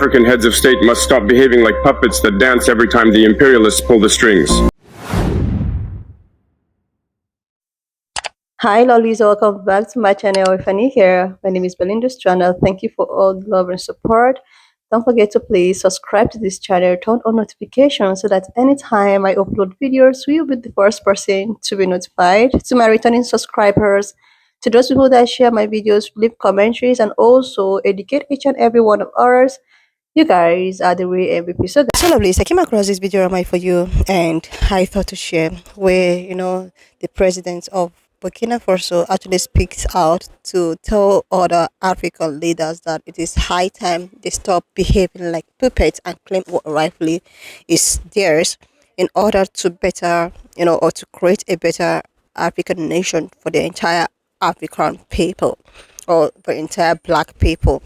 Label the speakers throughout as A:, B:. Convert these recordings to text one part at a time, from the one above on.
A: African heads of state must stop behaving like puppets that dance every time the imperialists pull the strings.
B: Hi lollies, welcome back to my channel. If you're new here, my name is Belinda's channel. Thank you for all the love and support. Don't forget to please subscribe to this channel, turn on notifications so that anytime I upload videos, you'll be the first person to be notified. To my returning subscribers, to those people that share my videos, leave commentaries, and also educate each and every one of ours, you guys are the real MVP. So lovely. I came across this video for you, and I thought to share where the president of Burkina Faso actually speaks out to tell other African leaders that it is high time they stop behaving like puppets and claim what rightfully is theirs in order to better, or to create a better African nation for the entire African people or the entire black people.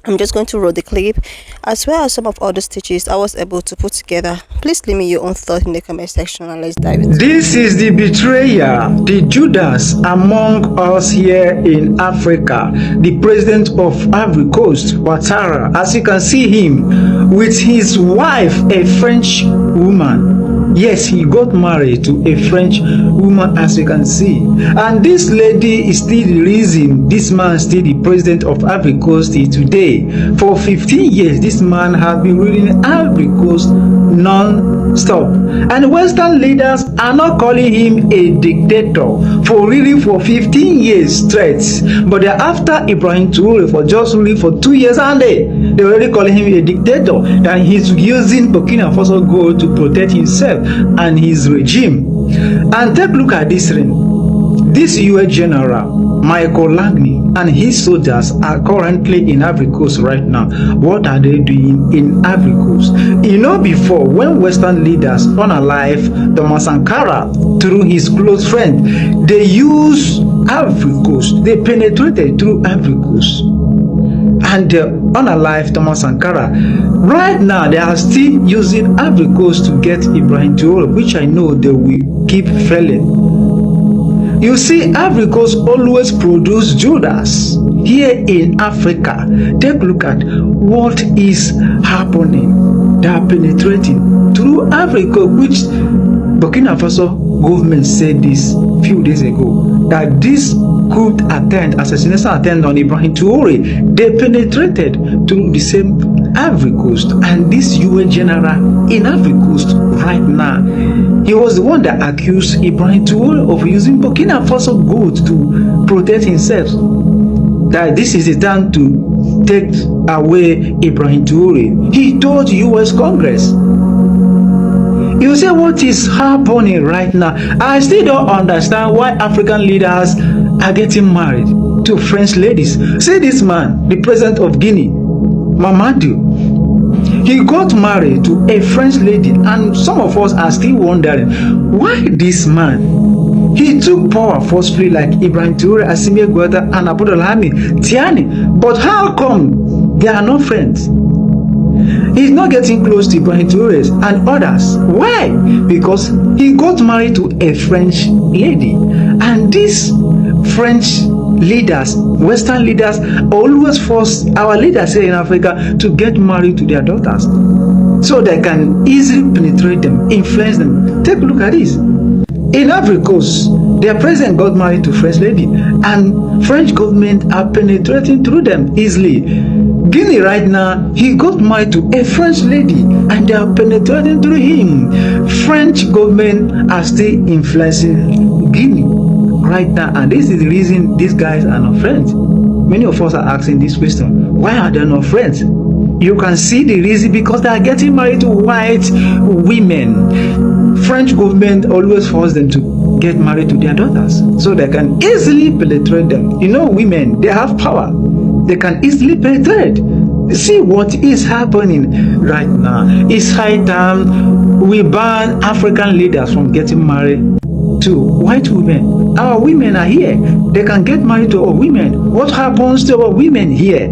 B: I'm just going to roll the clip as well as some of other stitches I was able to put together. Please leave me your own thoughts in the comment section and let's dive into it.
C: This is the betrayer, the Judas among us here in Africa, the president of Ivory Coast, Ouattara. As you can see him with his wife, a French woman. Yes, he got married to a French woman, as you can see. And this lady is still the reason this man is still the president of Ivory Coast today. For 15 years, this man has been ruling Ivory Coast non-stop. And Western leaders are not calling him a dictator for really for 15 years straight. But they're after Ibrahim Traore for just ruling for 2 years and they're already calling him a dictator. And he's using Burkina Faso gold to protect himself and his regime. And take a look at this ring. This US General Michael Langley and his soldiers are currently in Ivory Coast right now. What are they doing in Ivory Coast? Before, when Western leaders unalive Thomas Sankara through his close friend, they use Ivory Coast. They penetrated through Ivory Coast and unalive Thomas Sankara. Right now, they are still using Ivory Coast to get Ibrahim Traore, which I know they will keep failing. You see, Ivory Coast always produce Judas here in Africa. Take a look at what is happening. They are penetrating through Africa, which Burkina Faso government said this few days ago, that this coup attempt, assassination attempt on Ibrahim Traore, they penetrated through the same Ivory Coast. And this UN general in Ivory Coast right now, he was the one that accused Ibrahim Traore of using Burkina Faso gold to protect himself. That this is the time to take away Ibrahim Traore. He told US Congress. You say what is happening right now? I still don't understand why African leaders are getting married to French ladies. See this man, the president of Guinea, Mamadou. He got married to a French lady, and some of us are still wondering why this man. He took power forcefully like Ibrahim Traore, Assimi Goïta, and Abdulhamid Tiani. But how come they are not friends? He's not getting close to Ibrahim Traore and others. Why? Because he got married to a French lady. And these French leaders, Western leaders, always force our leaders here in Africa to get married to their daughters so they can easily penetrate them, influence them. Take a look at this. In Ivory Coast, their president got married to French lady, and French government are penetrating through them easily. Guinea right now, he got married to a French lady, and they are penetrating through him. French government are still influencing Guinea right now, and this is the reason these guys are not friends. Many of us are asking this question: why are they not friends? You can see the reason, because they are getting married to white women. French government always force them to get married to their daughters so they can easily penetrate them. Women, they have power. They can easily penetrate. See what is happening right now. It's high time we ban African leaders from getting married to white women. Our women are here. They can get married to our women. What happens to our women here?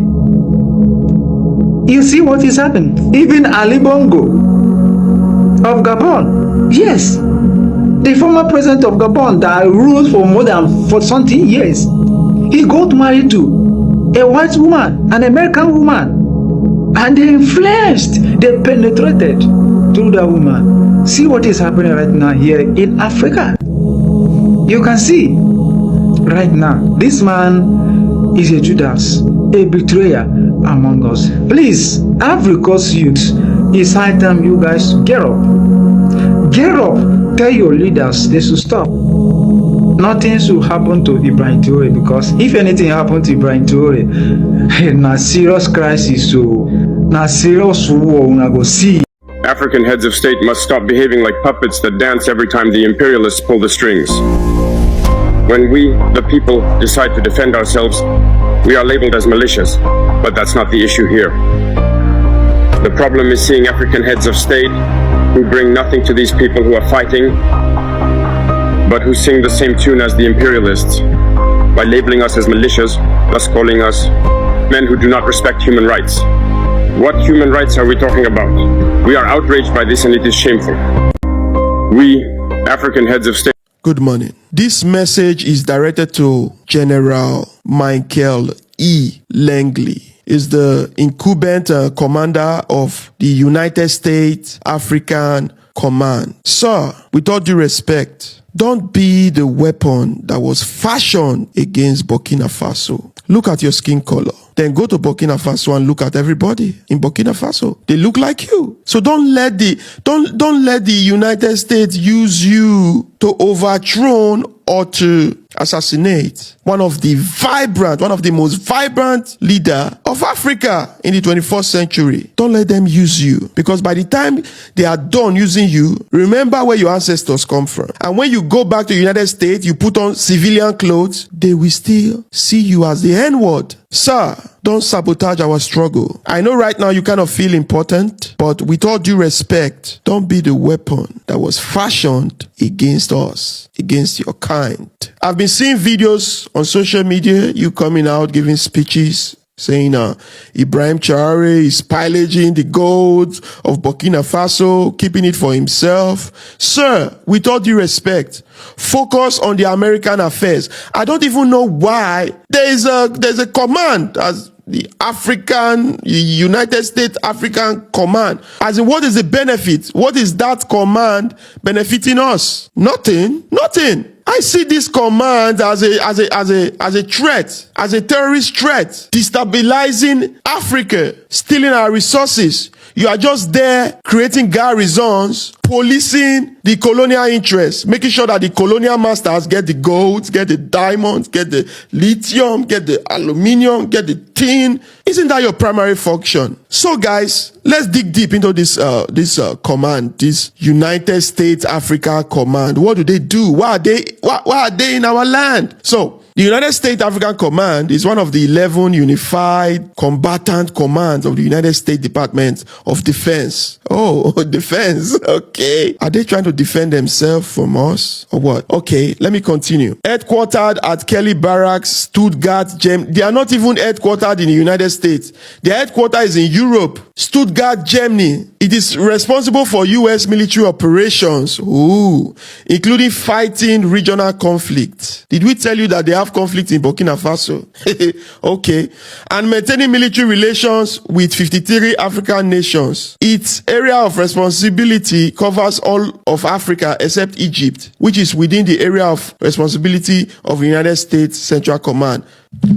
C: You see what is happening. Even Ali Bongo of Gabon, yes, the former president of Gabon that ruled for more than 40 years, he got married to a white woman, an American woman. And they influenced, they penetrated through that woman. See what is happening right now here in Africa. You can see right now, this man is a Judas, a betrayer among us. Please, AFRICOM youth, it's high time you guys get up. Get up. Tell your leaders they should stop. Nothing should happen to Ibrahim Traore, because if anything happened to Ibrahim Traore, na serious crisis, so na serious war una go see.
A: African heads of state must stop behaving like puppets that dance every time the imperialists pull the strings. When we, the people, decide to defend ourselves, we are labeled as militias, but that's not the issue here. The problem is seeing African heads of state who bring nothing to these people who are fighting, but who sing the same tune as the imperialists by labeling us as militias, thus calling us men who do not respect human rights. What human rights are we talking about? We are outraged by this and it is shameful. We, African heads of state.
D: Good morning. This message is directed to General Michael E. Langley. Is the incumbent commander of the United States African Command. Sir, with all due respect, don't be the weapon that was fashioned against Burkina Faso. Look at your skin color. Then go to Burkina Faso and look at everybody in Burkina Faso. They look like you. So don't let the United States use you to overthrow or to assassinate one of the most vibrant leader of Africa in the 21st century. Don't let them use you, because by the time they are done using you, remember where your ancestors come from. And when you go back to the United States, you put on civilian clothes, they will still see you as the N-word. Sir, don't sabotage our struggle. I know right now you kind of feel important, but with all due respect, don't be the weapon that was fashioned against us, against your kind. I've been seeing videos on social media, you coming out giving speeches saying Ibrahim Traore is pillaging the gold of Burkina Faso, keeping it for himself. Sir, with all due respect, focus on the American affairs. I don't even know why there's a command as the United States African Command. As in, what is the benefit? What is that command benefiting us? Nothing. I see this command as a threat, as a terrorist threat, destabilizing Africa, stealing our resources. You are just there creating garrisons, policing the colonial interests, making sure that the colonial masters get the gold, get the diamonds, get the lithium, get the aluminium, get the tin. Isn't that your primary function? So guys, let's dig deep into this command, this United States Africa Command. What do they do? Why are they in our land? So the United States African Command is one of the 11 unified combatant commands of the United States Department of Defense. Oh, defense. Okay. Are they trying to defend themselves from us or what? Okay, let me continue. Headquartered at Kelly Barracks, Stuttgart, Germany. They are not even headquartered in the United States. Their headquarters is in Europe, Stuttgart, Germany. It is responsible for U.S. military operations, including fighting regional conflicts. Did we tell you that they have conflict in Burkina Faso? Okay. And maintaining military relations with 53 African nations. Its area of responsibility covers all of Africa except Egypt, which is within the area of responsibility of the United States Central Command.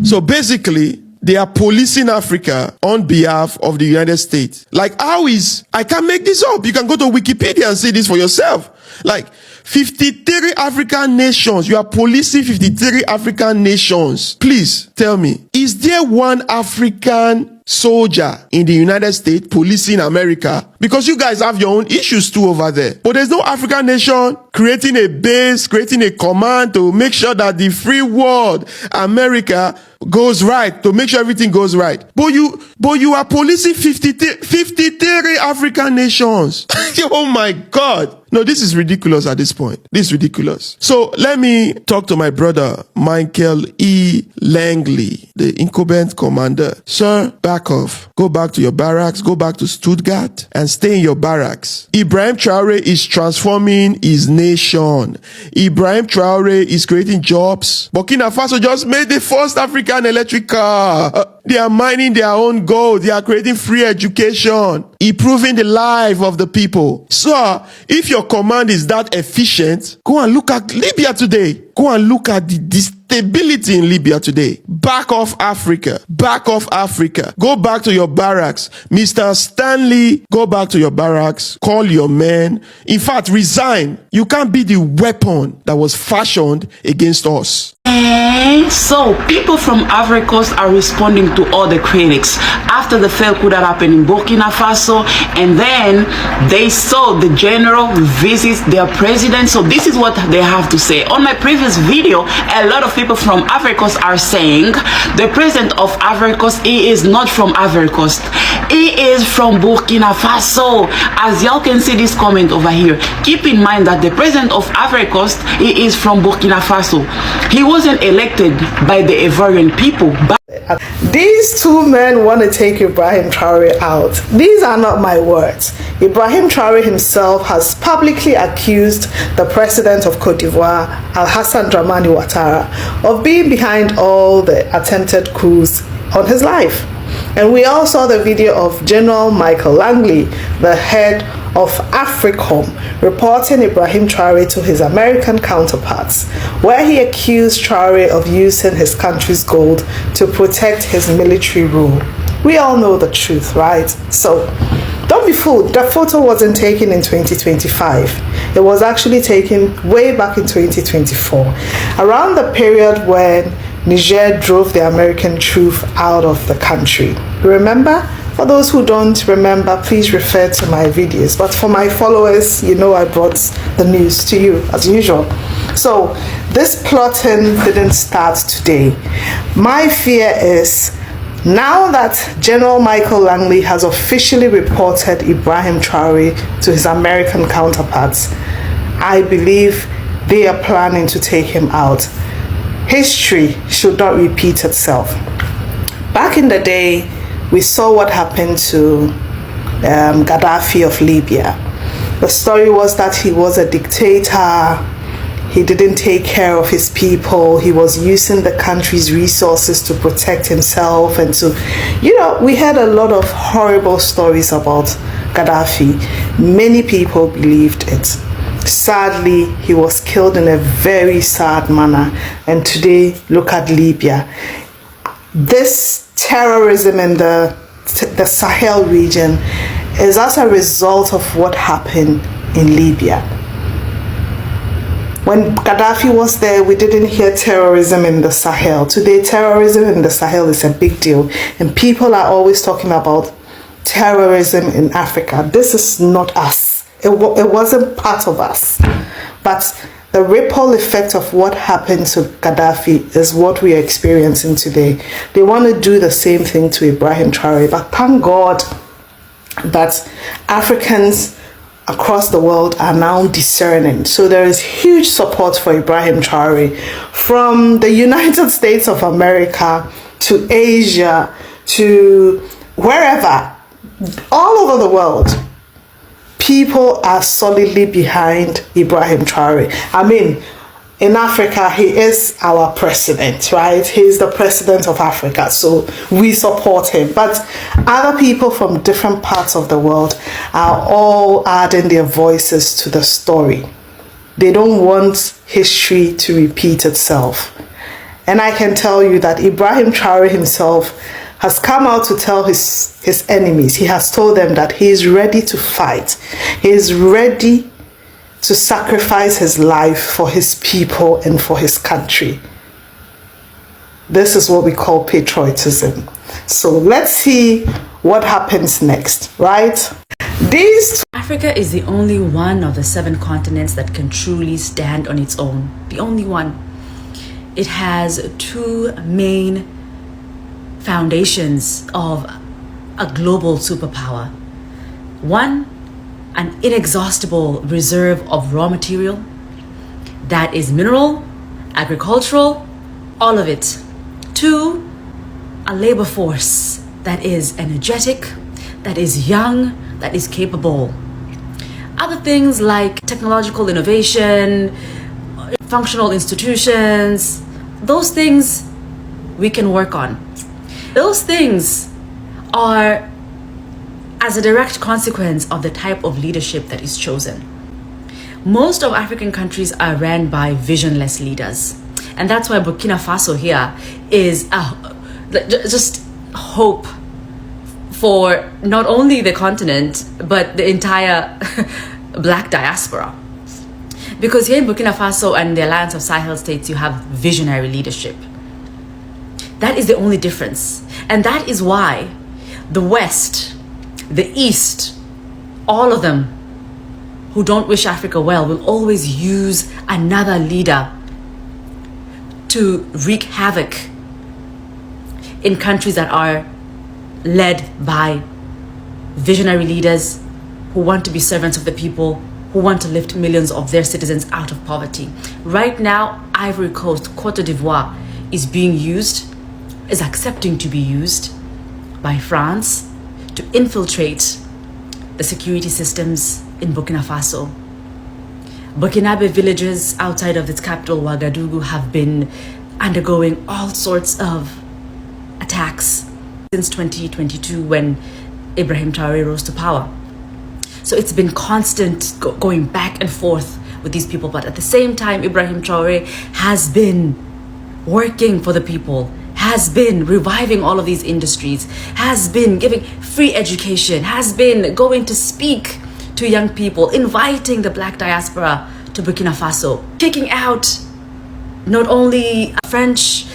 D: So basically, they are policing Africa on behalf of the United States. Like, I can't make this up. You can go to Wikipedia and see this for yourself. Like, 53 African nations. You are policing 53 African nations. Please tell me, is there one African soldier in the United States policing America? Because you guys have your own issues too over there. But there's no African nation creating a base, creating a command to make sure that the free world, America, goes right, to make sure everything goes right. But you are policing 53 African nations. Oh my God. No, this is ridiculous at this point. This is ridiculous. So let me talk to my brother, Michael E. Langley, the incumbent commander. Sir, back off. Go back to your barracks. Go back to Stuttgart and stay in your barracks. Ibrahim Traore is transforming his nation. Ibrahim Traore is creating jobs. Burkina Faso just made the first African electric car. They are mining their own gold. They are creating free education, improving the life of the people. So, if your command is that efficient, go and look at Libya today. Go and look at the stability in Libya today. Back off Africa. Back off Africa. Go back to your barracks. Mr. Stanley, go back to your barracks. Call your men. In fact, resign. You can't be the weapon that was fashioned against us.
E: So people from Ivory Coast are responding to all the critics after the failed coup that happened in Burkina Faso, and then they saw the general visit their president. So this is what they have to say. On my previous video, a lot of people from Ivory Coast are saying the president of Ivory Coast, he is not from Ivory Coast, he is from Burkina Faso. As y'all can see this comment over here, keep in mind that the president of Ivory Coast, he is from Burkina Faso. He wasn't elected by the Ivorian people.
F: These two men want to take Ibrahim Traore out. These are not my words. Ibrahim Traore himself has publicly accused the president of Cote d'Ivoire, Alassane Dramane Ouattara, of being behind all the attempted coups on his life. And we all saw the video of General Michael Langley, the head of AFRICOM, reporting Ibrahim Traore to his American counterparts, where he accused Traore of using his country's gold to protect his military rule. We all know the truth, right? So don't be fooled. The photo wasn't taken in 2025. It was actually taken way back in 2024, around the period when Niger drove the American troops out of the country. Remember? For those who don't remember, please refer to my videos. But for my followers, you know I brought the news to you as usual. So this plotting didn't start today. My fear is, now that General Michael Langley has officially reported Ibrahim Traore to his American counterparts, I believe they are planning to take him out. History should not repeat itself. Back in the day, we saw what happened to Gaddafi of Libya. The story was that he was a dictator. He didn't take care of his people. He was using the country's resources to protect himself and to, we had a lot of horrible stories about Gaddafi. Many people believed it. Sadly, he was killed in a very sad manner. And today, look at Libya. This terrorism in the Sahel region is as a result of what happened in Libya. When Gaddafi was there, we didn't hear terrorism in the Sahel. Today, terrorism in the Sahel is a big deal. And people are always talking about terrorism in Africa. This is not us. It wasn't part of us. But the ripple effect of what happened to Gaddafi is what we are experiencing today. They want to do the same thing to Ibrahim Traore, but thank God that Africans across the world are now discerning. So there is huge support for Ibrahim Traore from the United States of America to Asia to wherever, all over the world. People are solidly behind Ibrahim Traore. I mean, in Africa, he is our president, right? He's the president of Africa, so we support him. But other people from different parts of the world are all adding their voices to the story. They don't want history to repeat itself. And I can tell you that Ibrahim Traore himself has come out to tell his enemies. He has told them that he is ready to fight. He is ready to sacrifice his life for his people and for his country. This is what we call patriotism. So let's see what happens next, right?
G: Africa is the only one of the 7 continents that can truly stand on its own. The only one. It has 2 main foundations of a global superpower. One, an inexhaustible reserve of raw material that is mineral, agricultural, all of it. 2, a labor force that is energetic, that is young, that is capable. Other things like technological innovation, functional institutions, those things we can work on. Those things are as a direct consequence of the type of leadership that is chosen. Most of African countries are ran by visionless leaders. And that's why Burkina Faso here is just hope for not only the continent, but the entire black diaspora. Because here in Burkina Faso and the Alliance of Sahel States, you have visionary leadership. That is the only difference. And that is why the West, the East, all of them who don't wish Africa well will always use another leader to wreak havoc in countries that are led by visionary leaders who want to be servants of the people, who want to lift millions of their citizens out of poverty. Right now, Ivory Coast, Cote d'Ivoire, is being used, is accepting to be used by France to infiltrate the security systems in Burkina Faso. Burkinabe villages outside of its capital, Ouagadougou, have been undergoing all sorts of attacks since 2022 when Ibrahim Traore rose to power. So it's been constant going back and forth with these people. But at the same time, Ibrahim Traore has been working for the people, has been reviving all of these industries, has been giving free education, has been going to speak to young people, inviting the black diaspora to Burkina Faso, kicking out not only French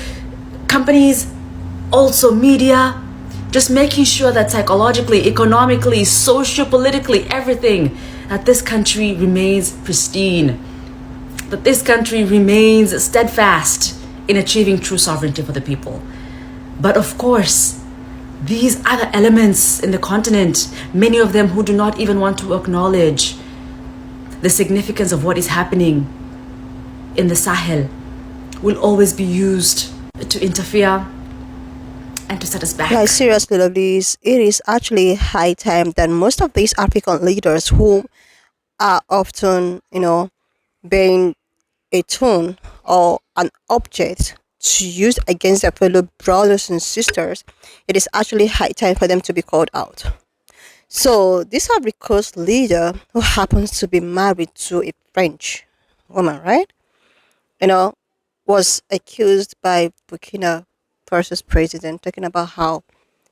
G: companies, also media, just making sure that psychologically, economically, socio-politically, everything, that this country remains pristine, that this country remains steadfast in achieving true sovereignty for the people. But of course, these other elements in the continent, many of them who do not even want to acknowledge the significance of what is happening in the Sahel, will always be used to interfere and to set us back.
B: Yeah, seriously, lovelies, it is actually high time that most of these African leaders who are often, being a tool or an object to use against their fellow brothers and sisters, it is actually high time for them to be called out. So this Ivory Coast leader, who happens to be married to a French woman, right? Was accused by Burkina Faso's president, talking about how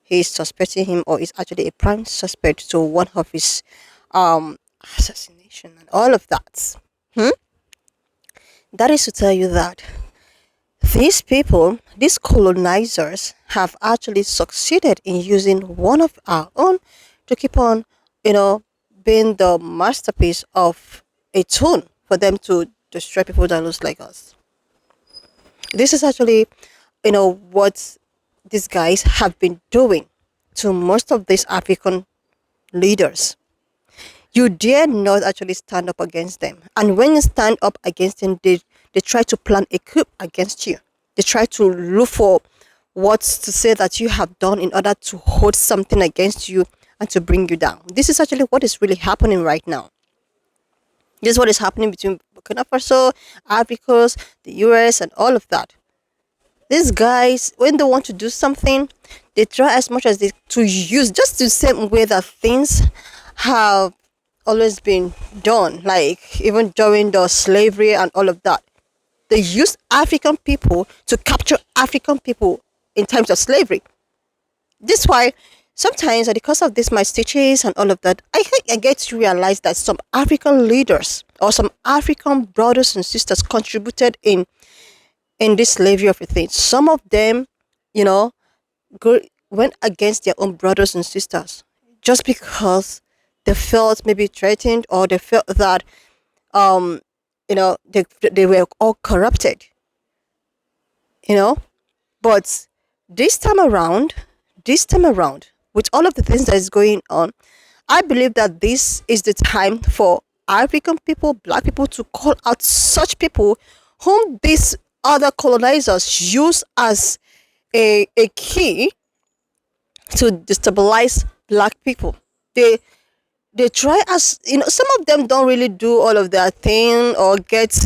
B: he is suspecting him, or is actually a prime suspect to one of his assassination and all of that. That is to tell you that these people, these colonizers, have actually succeeded in using one of our own to keep on, being the masterpiece of a tool for them to destroy people that looks like us. This is actually, what these guys have been doing to most of these African leaders. You dare not actually stand up against them. And when you stand up against them, they try to plan a coup against you. They try to look for what to say that you have done in order to hold something against you and to bring you down. This is actually what is really happening right now. This is what is happening between Burkina Faso, Ivory Coast, the US, and all of that. These guys, when they want to do something, they try as much as they to use just the same way that things have always been done, like even during the slavery and all of that. They used African people to capture African people in times of slavery. This is why sometimes, because of this, my stitches and all of that, I get to realize that some African leaders or some African brothers and sisters contributed in this slavery of a thing. Some of them, went against their own brothers and sisters just because they felt maybe threatened, or they felt that they were all corrupted. But this time around, with all of the things that is going on, I believe that this is the time for African people, black people, to call out such people whom these other colonizers use as a key to destabilize black people. They try, as some of them don't really do all of their thing or get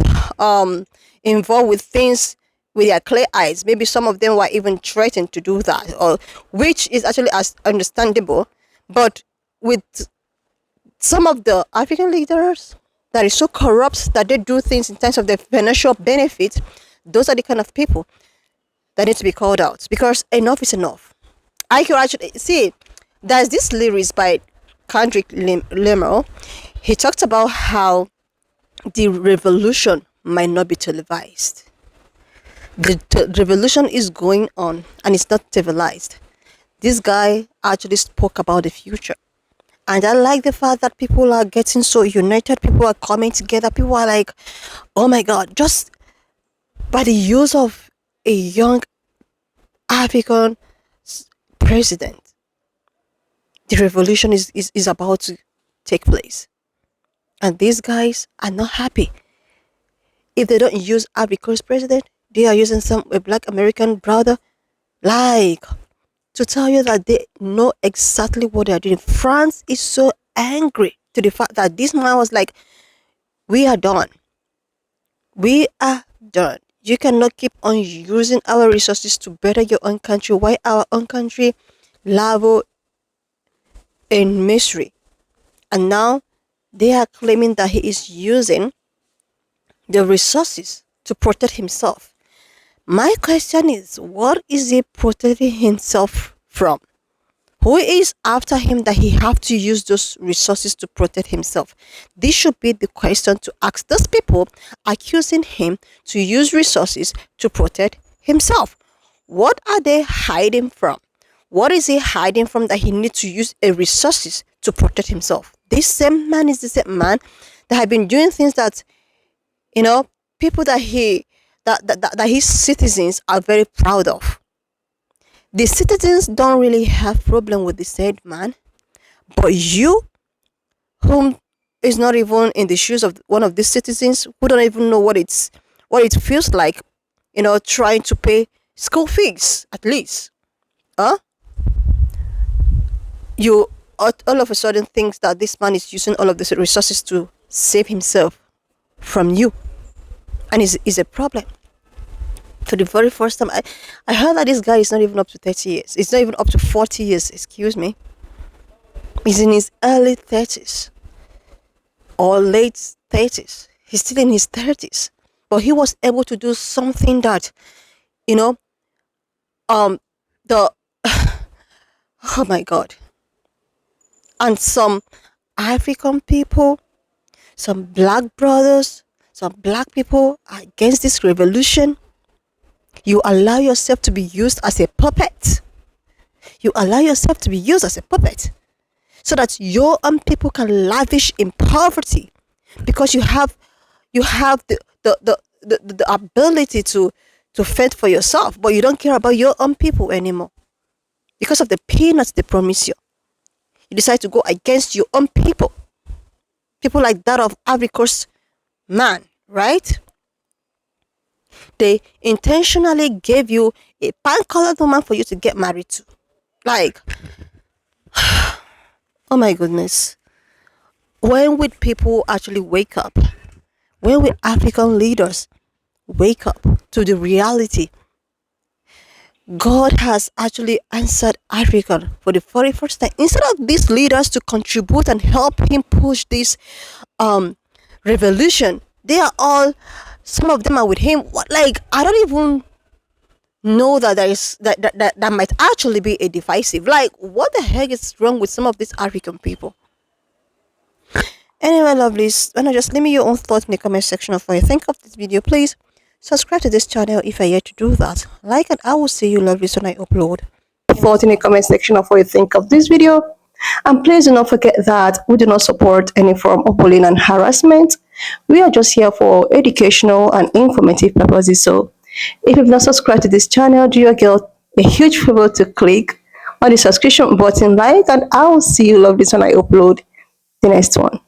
B: involved with things with their clear eyes. Maybe some of them were even threatened to do that, or which is actually as understandable. But with some of the African leaders that is so corrupt that they do things in terms of their financial benefit, those are the kind of people that need to be called out, because enough is enough. I could actually see there's this lyrics by Kendrick Lamar. He talked about how the revolution might not be televised. The revolution is going on and it's not televised. This guy actually spoke about the future. And I like the fact that people are getting so united. People are coming together. People are like, oh my God, just by the use of a young African president, the revolution is about to take place. And these guys are not happy. If they don't use Africa's president, they are using a black American brother, like, to tell you that they know exactly what they are doing. France is so angry to the fact that this man was like, we are done. We are done. You cannot keep on using our resources to better your own country. Why our own country level in misery? And now they are claiming that he is using the resources to protect himself. My question is, what is he protecting himself from? Who is after him that he have to use those resources to protect himself? This should be the question to ask those people accusing him to use resources to protect himself. What are they hiding from? What is he hiding from that he needs to use a resources to protect himself? This same man is the same man that have been doing things that, people that his citizens are very proud of. The citizens don't really have problem with the said man, but you, whom is not even in the shoes of one of these citizens, who don't even know what it feels like, trying to pay school fees at least, you all of a sudden thinks that this man is using all of these resources to save himself from you, and is a problem. For the very first time, I heard that this guy is not even up to 30 years. It's not even up to 40 years, excuse me. He's in his early 30s or late 30s. He's still in his 30s. But he was able to do something that, oh my God. And some African people, some black brothers, some black people are against this revolution. You allow yourself to be used as a puppet. You allow yourself to be used as a puppet so that your own people can lavish in poverty, because you have the ability to fend for yourself, but you don't care about your own people anymore because of the peanuts they promise you. You decide to go against your own people like that of Africa's man, right? They intentionally gave you a pan-colored woman for you to get married to. Like, oh my goodness. When would people actually wake up? When will African leaders wake up to the reality? God has actually answered Africa for the very first time. Instead of these leaders to contribute and help him push this revolution, some of them are with him. I don't even know that that might actually be a divisive. Like, what the heck is wrong with some of these African people? Anyway, lovelies, just leave me your own thoughts in the comment section of what you think of this video. Please subscribe to this channel if you're yet to do that. Like, and I will see you, lovelies, when I upload. Thought in the comment section of what you think of this video. And please do not forget that we do not support any form of bullying and harassment. We are just here for educational and informative purposes. So if you've not subscribed to this channel, do your girl a huge favor to click on the subscription button, and I will see you, lovelies, when I upload the next one.